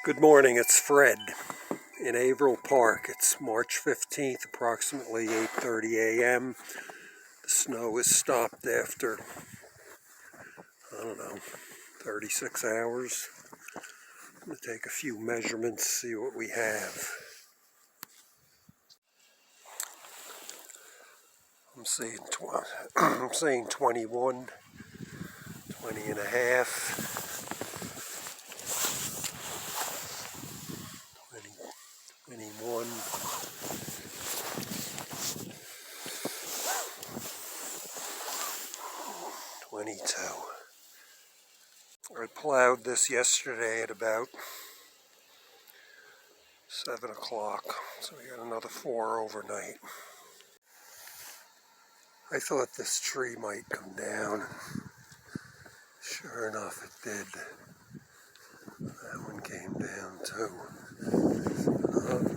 Good morning, it's Fred in Averill Park. It's March 15th, approximately 8:30 a.m. The snow has stopped after, 36 hours. I'm going to take a few measurements, see what we have. I'm seeing 21, 20 and a half. 21, 22. I plowed this yesterday at about 7 o'clock, so we got another 4 overnight. I thought this tree might come down. Sure enough, it did. That one came down too.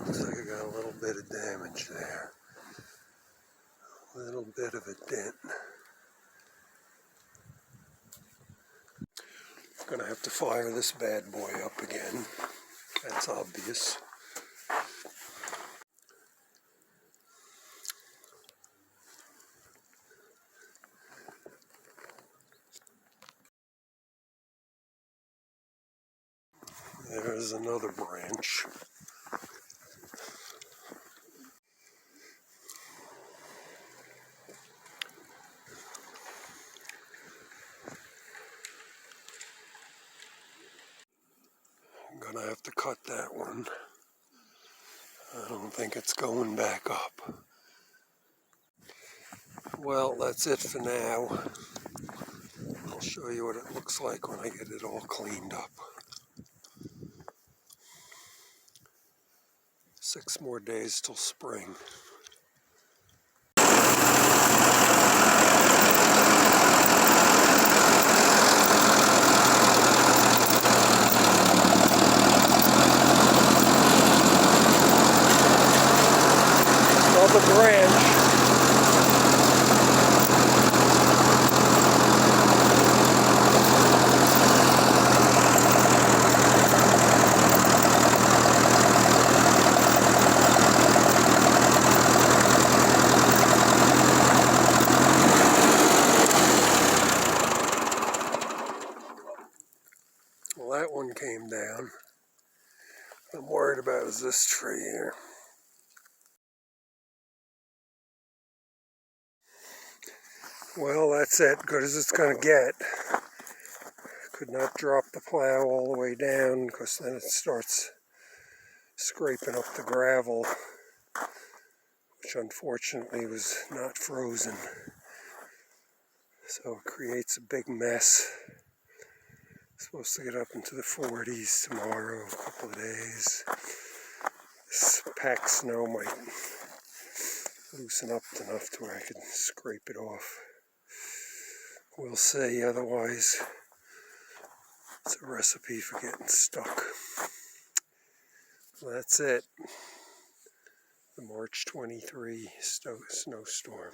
Looks like I got a little bit of damage there. A little bit of a dent. Gonna have to fire this bad boy up again. That's obvious. There's another branch. I'm gonna have to cut that one. I don't think it's going back up. Well, that's it for now. I'll show you what it looks like when I get it all cleaned up. 6 more days till spring. Another branch. Well, that one came down. What I'm worried about is this tree here. Well, that's it, good as it's going to get. Could not drop the plow all the way down because then it starts scraping up the gravel, which unfortunately was not frozen. So it creates a big mess. Supposed to get up into the 40s tomorrow, a couple of days. This packed snow might loosen up enough to where I can scrape it off. We'll see, otherwise it's a recipe for getting stuck. Well, that's it. The March 23 snowstorm.